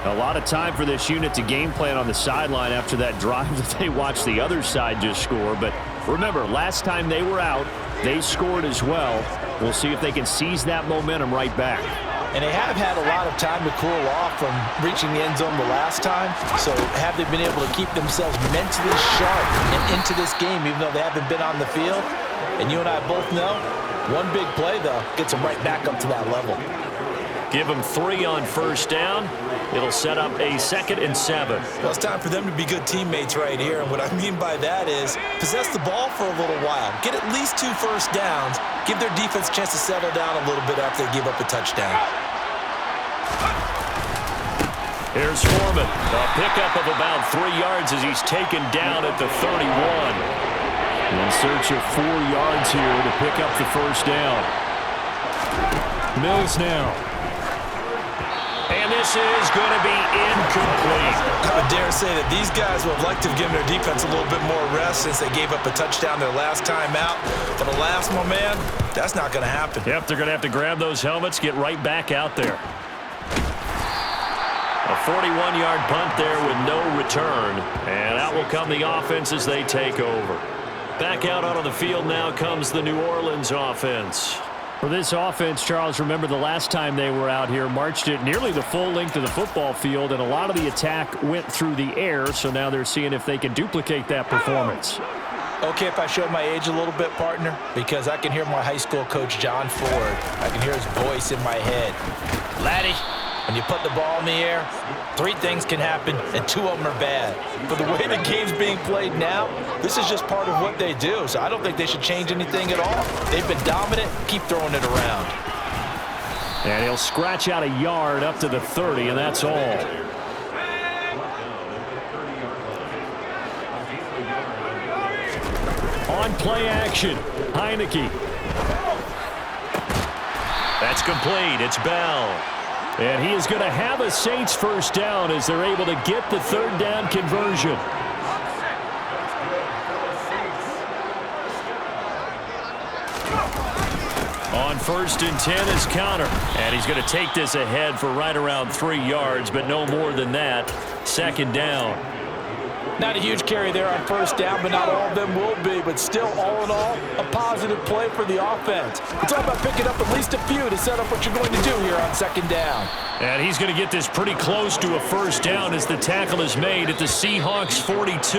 A lot of time for this unit to game plan on the sideline after that drive that they watched the other side just score. But remember, last time they were out, they scored as well. We'll see if they can seize that momentum right back. And they have had a lot of time to cool off from reaching the end zone the last time. So have they been able to keep themselves mentally sharp and into this game even though they haven't been on the field? And you and I both know, one big play, though, gets them right back up to that level. Give them 3 on 1st down. It'll set up a 2nd and 7. Well, it's time for them to be good teammates right here. And what I mean by that is possess the ball for a little while. Get at least 2 first downs. Give their defense a chance to settle down a little bit after they give up a touchdown. Here's Foreman. A pickup of about 3 yards as he's taken down at the 31. In search of 4 yards here to pick up the 1st down. Mills now. And this is going to be incomplete. I would dare say that these guys would have liked to have given their defense a little bit more rest since they gave up a touchdown their last time out. For the last one, man, that's not going to happen. Yep, they're going to have to grab those helmets, get right back out there. A 41-yard punt there with no return. And out will come the offense as they take over. Back out onto the field now comes the New Orleans offense. For this offense, Charles, remember the last time they were out here, marched it nearly the full length of the football field, and a lot of the attack went through the air, so now they're seeing if they can duplicate that performance. Okay, if I show my age a little bit, partner, because I can hear my high school coach, John Ford. I can hear his voice in my head. Laddie, when you put the ball in the air, 3 things can happen, and 2 of them are bad. But the way the game's being played now, this is just part of what they do, so I don't think they should change anything at all. They've been dominant. Keep throwing it around. And he'll scratch out a yard up to the 30, and that's all. On play action, Heineke. That's complete. It's Bell. And he is going to have a Saints 1st down as they're able to get the 3rd down conversion. On 1st and 10 is Conner. And he's going to take this ahead for right around 3 yards, but no more than that. 2nd down. Not a huge carry there on 1st down, but not all of them will be. But still, all in all, a positive play for the offense. It's all about picking up at least a few to set up what you're going to do here on 2nd down. And he's going to get this pretty close to a 1st down as the tackle is made at the Seahawks 42.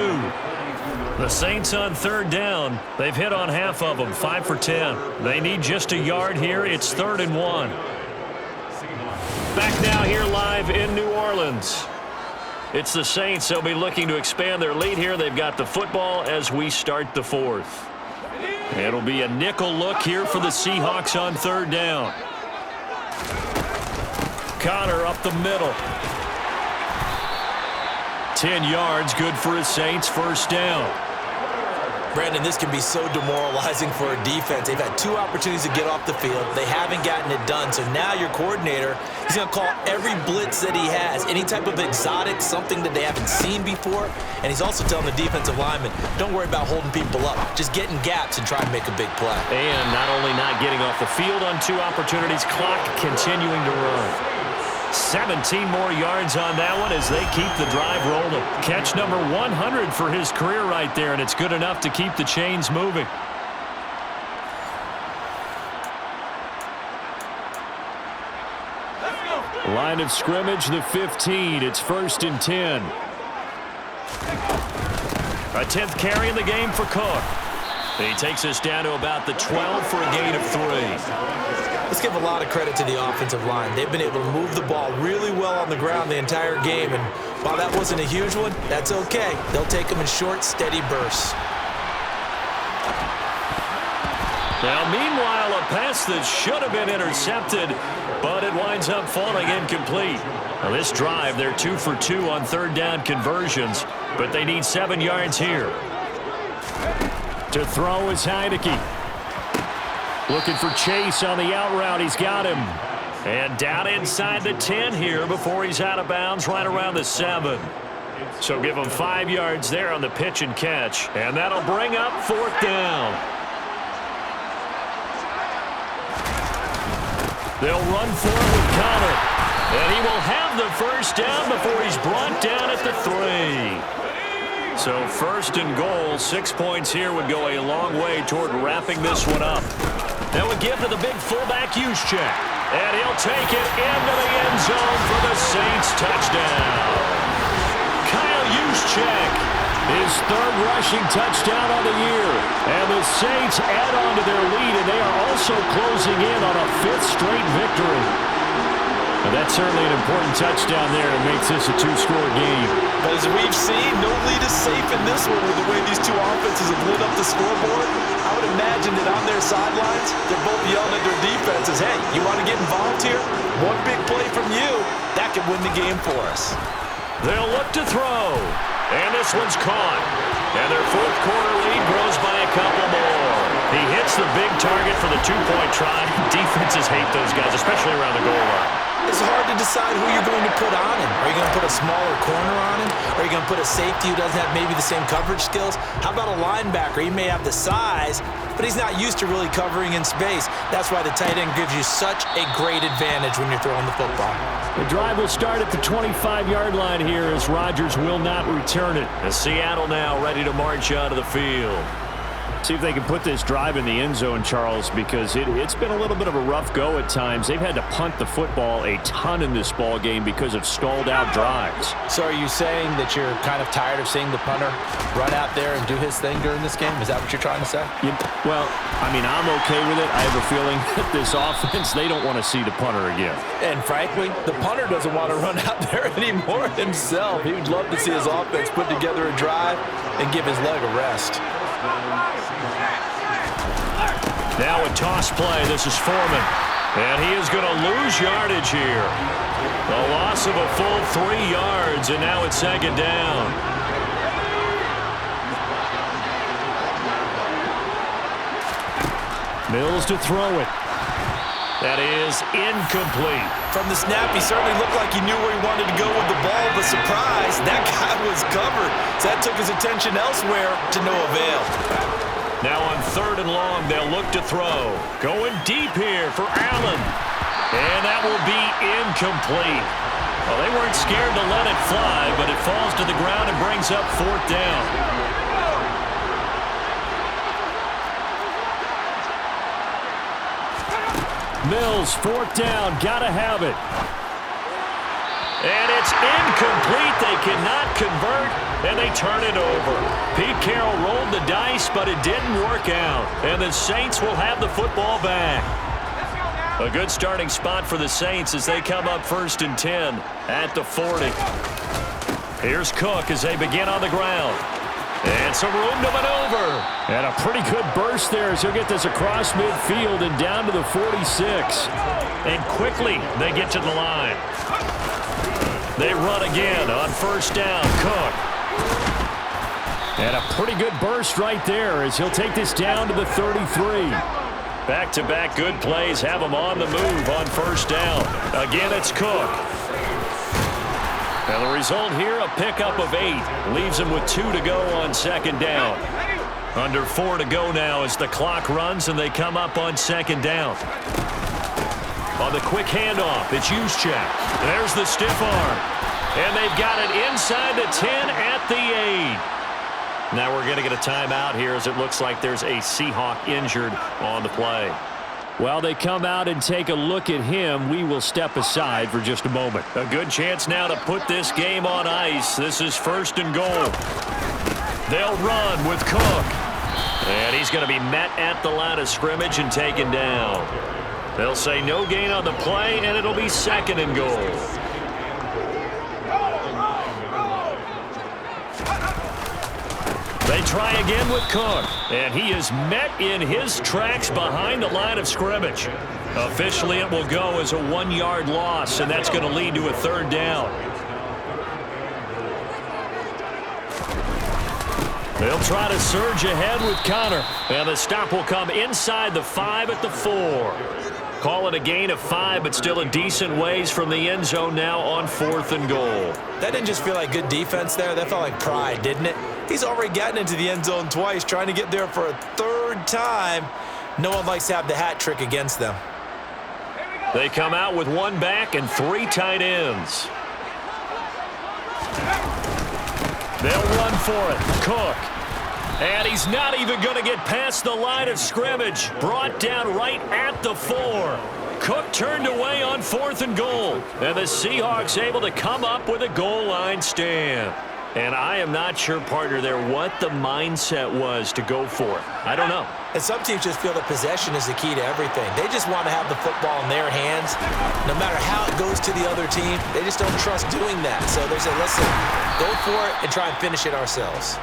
The Saints on 3rd down. They've hit on half of them, 5 for 10. They need just a yard here. It's 3rd and 1. Back now here live in New Orleans. It's the Saints. They'll be looking to expand their lead here. They've got the football as we start the 4th. It'll be a nickel look here for the Seahawks on third down. Connor up the middle. 10 yards, good for his Saints, first down. Brandon, this can be so demoralizing for a defense. They've had 2 opportunities to get off the field. They haven't gotten it done. So now your coordinator, he's going to call every blitz that he has, any type of exotic, something that they haven't seen before. And he's also telling the defensive lineman, don't worry about holding people up. Just get in gaps and try and make a big play. And not only not getting off the field on 2 opportunities, clock continuing to run. 17 more yards on that one as they keep the drive rolling. Catch number 100 for his career right there, and it's good enough to keep the chains moving. Line of scrimmage, the 15. It's 1st and 10. A 10th carry in the game for Cook. He takes us down to about the 12 for a gain of 3. Let's give a lot of credit to the offensive line. They've been able to move the ball really well on the ground the entire game, and while that wasn't a huge one, that's okay. They'll take them in short, steady bursts. Now, meanwhile, a pass that should have been intercepted, but it winds up falling incomplete. Now, this drive, they're 2 for 2 on third down conversions, but they need 7 yards here. To throw is Heineke. Looking for Chase on the out route. He's got him. And down inside the 10 here before he's out of bounds right around the 7. So give him 5 yards there on the pitch and catch. And that'll bring up 4th down. They'll run for it with Connor. And he will have the first down before he's brought down at the 3. So 1st and goal, 6 points here would go a long way toward wrapping this one up. That would give to the big fullback Juszczyk. And he'll take it into the end zone for the Saints touchdown. Kyle Juszczyk, his 3rd rushing touchdown on the year. And the Saints add on to their lead, and they are also closing in on a 5th straight victory. And that's certainly an important touchdown there. It makes this a 2-score game. But as we've seen, no lead is safe in this one with the way these 2 offenses have lit up the scoreboard. I would imagine that on their sidelines, they're both yelling at their defenses, hey, you want to get involved here? One big play from you, that could win the game for us. They'll look to throw. And this one's caught. And their 4th quarter lead grows by a couple more. He hits the big target for the 2-point try. Defenses hate those guys, especially around the goal line. It's hard to decide who you're going to put on him. Are you going to put a smaller corner on him? Are you going to put a safety who doesn't have maybe the same coverage skills? How about a linebacker? He may have the size, but he's not used to really covering in space. That's why the tight end gives you such a great advantage when you're throwing the football. The drive will start at the 25-yard line here as Rodgers will not return it. As Seattle now ready to march out of the field. See if they can put this drive in the end zone, Charles, because it's been a little bit of a rough go at times. They've had to punt the football a ton in this ball game because of stalled out drives. So are you saying that you're kind of tired of seeing the punter run out there and do his thing during this game? Is that what you're trying to say? Well, I mean, I'm okay with it. I have a feeling that this offense, they don't want to see the punter again. And frankly, the punter doesn't want to run out there anymore himself. He would love to see his offense put together a drive and give his leg a rest. Now a toss play. This is Foreman. And he is going to lose yardage here. The loss of a full 3 yards, and now it's 2nd down. Mills to throw it. That is incomplete. From the snap, he certainly looked like he knew where he wanted to go with the ball, but surprise, that guy was covered. So that took his attention elsewhere to no avail. Now on 3rd and long, they'll look to throw. Going deep here for Allen. And that will be incomplete. Well, they weren't scared to let it fly, but it falls to the ground and brings up 4th down. Mills, 4th down, gotta have it. And it's incomplete. They cannot convert, and they turn it over. Pete Carroll rolled the dice, but it didn't work out. And the Saints will have the football back. A good starting spot for the Saints as they come up 1st and 10 at the 40. Here's Cook as they begin on the ground. And some room to maneuver. And a pretty good burst there as he'll get this across midfield and down to the 46. And quickly they get to the line. They run again on first down. Cook. And a pretty good burst right there as he'll take this down to the 33. Back-to-back good plays have him on the move on first down. Again, it's Cook. And the result here, a pickup of 8. Leaves him with 2 to go on second down. Under 4 to go now as the clock runs and they come up on second down. On the quick handoff, it's Juszczyk. There's the stiff arm. And they've got it inside the 10 at the 8. Now we're going to get a timeout here as it looks like there's a Seahawk injured on the play. While they come out and take a look at him, we will step aside for just a moment. A good chance now to put this game on ice. This is first and goal. They'll run with Cook. And he's going to be met at the line of scrimmage and taken down. They'll say no gain on the play, and it'll be second and goal. They try again with Cook, and he is met in his tracks behind the line of scrimmage. Officially, it will go as a 1-yard loss, and that's going to lead to a third down. They'll try to surge ahead with Connor, and the stop will come inside the 5 at the 4. Call it a gain of 5, but still a decent ways from the end zone now on fourth and goal. That didn't just feel like good defense there. That felt like pride, didn't it? He's already gotten into the end zone twice, trying to get there for a third time. No one likes to have the hat trick against them. They come out with 1 back and 3 tight ends. They'll run for it. Cook. And he's not even going to get past the line of scrimmage. Brought down right at the 4. Cook turned away on fourth and goal. And the Seahawks able to come up with a goal line stand. And I am not sure, partner, there what the mindset was to go for it. I don't know. And some teams just feel that possession is the key to everything. They just want to have the football in their hands. No matter how it goes to the other team, they just don't trust doing that. So they say, listen, go for it and try and finish it ourselves.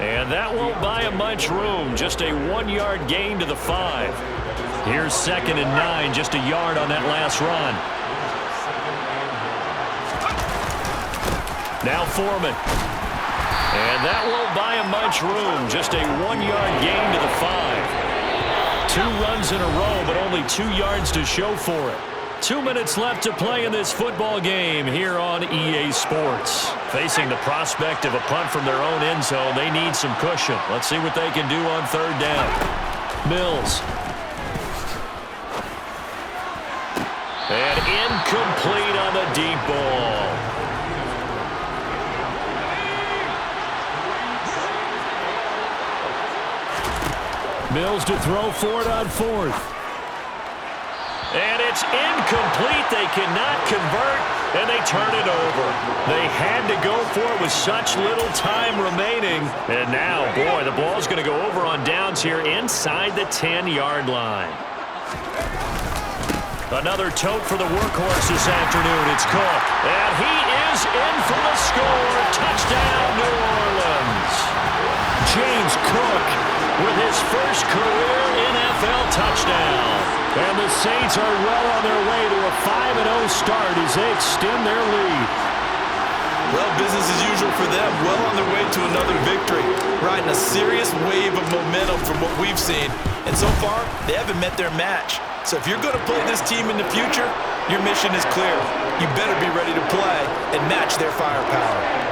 And that won't buy him much room. Just a 1-yard gain to the 5. Here's second and 9, just a yard on that last run. Now Foreman. And that won't buy him much room. Just a 1-yard gain to the 5. 2 runs in a row, but only 2 yards to show for it. 2 minutes left to play in this football game here on EA Sports. Facing the prospect of a punt from their own end zone, they need some cushion. Let's see what they can do on third down. Mills. And incomplete on the deep ball. Mills to throw for it on fourth. And it's incomplete. They cannot convert, and they turn it over. They had to go for it with such little time remaining. And now, boy, the ball's going to go over on downs here inside the 10-yard line. Another tote for the workhorse this afternoon. It's Cook. And he is in for the score. Touchdown, New Orleans. James Cook with his first career NFL touchdown. And the Saints are well on their way to a 5-0 start as they extend their lead. Well, business as usual for them. Well on their way to another victory. Riding a serious wave of momentum from what we've seen. And so far, they haven't met their match. So if you're going to play this team in the future, your mission is clear. You better be ready to play and match their firepower.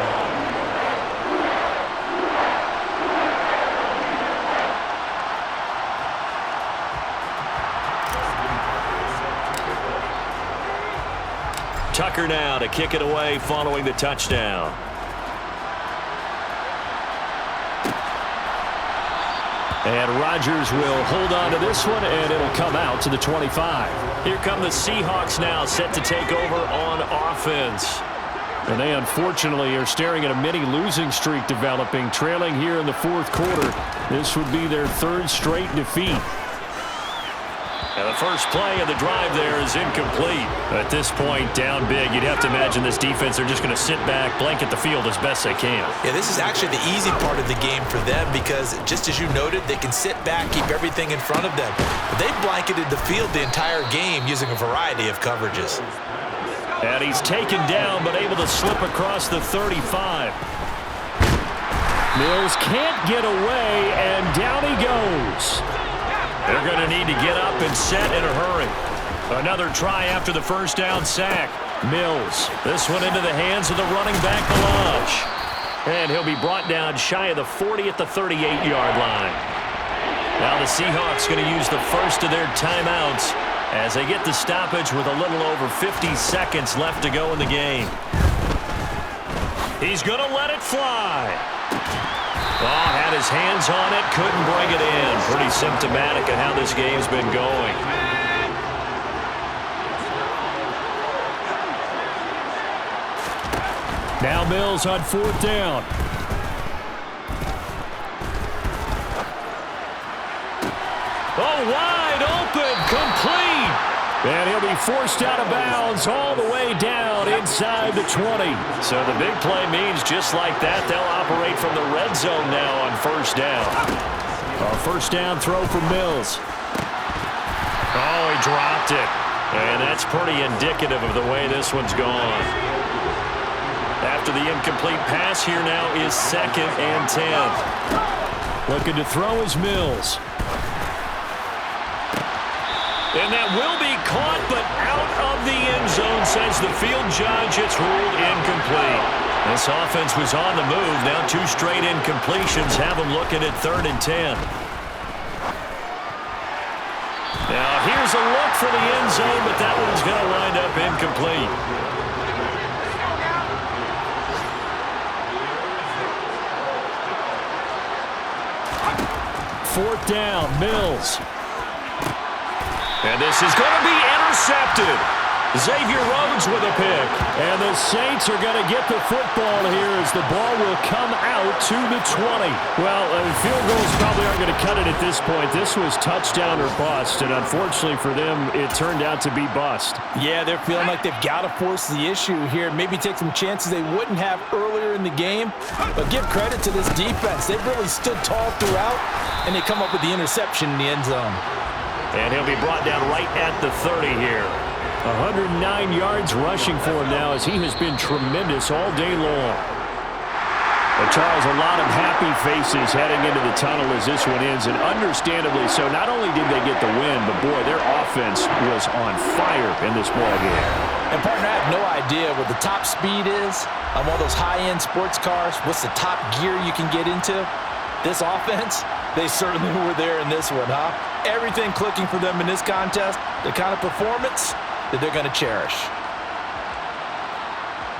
Tucker now to kick it away following the touchdown. And Rodgers will hold on to this one, and it'll come out to the 25. Here come the Seahawks now, set to take over on offense. And they unfortunately are staring at a mini losing streak developing, trailing here in the fourth quarter. This would be their 3rd straight defeat. And the first play of the drive there is incomplete. At this point, down big, you'd have to imagine this defense, they're just going to sit back, blanket the field as best they can. Yeah, this is actually the easy part of the game for them because, just as you noted, they can sit back, keep everything in front of them. But they've blanketed the field the entire game using a variety of coverages. And he's taken down, but able to slip across the 35. Mills can't get away, and down he goes. They're going to need to get up and set in a hurry. Another try after the first down sack. Mills, this one into the hands of the running back, Melange. And he'll be brought down shy of the 40 at the 38-yard line. Now the Seahawks going to use the first of their timeouts as they get the stoppage with a little over 50 seconds left to go in the game. He's going to let it fly. Oh, had his hands on it, couldn't bring it in. Pretty symptomatic of how this game's been going. Now Mills on fourth down. Oh, wide open, complete. And he'll be forced out of bounds all the way down inside the 20. So the big play means just like that, they'll operate from the red zone now on first down. A first down throw for Mills. Oh, he dropped it. And that's pretty indicative of the way this one's gone. After the incomplete pass, here now is 2nd and 10. Looking to throw is Mills. And that will be caught, but out of the end zone, says the field judge. It's ruled incomplete. This offense was on the move. Now 2 straight incompletions have them looking at 3rd and 10. Now here's a look for the end zone, but that one's going to wind up incomplete. Fourth down, Mills. And this is going to be intercepted. Xavier Rhodes with a pick. And the Saints are going to get the football here as the ball will come out to the 20. Well, field goals probably aren't going to cut it at this point. This was touchdown or bust, and unfortunately for them, it turned out to be bust. Yeah, they're feeling like they've got to force the issue here. Maybe take some chances they wouldn't have earlier in the game. But give credit to this defense. They've really stood tall throughout, and they come up with the interception in the end zone. And he'll be brought down right at the 30 here. 109 yards rushing for him now as he has been tremendous all day long. But Charles, a lot of happy faces heading into the tunnel as this one ends, and understandably so. Not only did they get the win, but boy, their offense was on fire in this ball game. And partner, I have no idea what the top speed is on one of those high-end sports cars. What's the top gear you can get into? This offense, they certainly were there in this one, huh? Everything clicking for them in this contest, the kind of performance that they're going to cherish.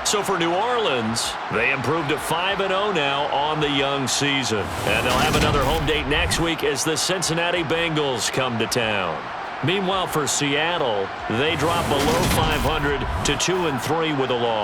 So for New Orleans, they improved to 5-0 now on the young season. And they'll have another home date next week as the Cincinnati Bengals come to town. Meanwhile, for Seattle, they drop below 500 to 2-3 with a loss.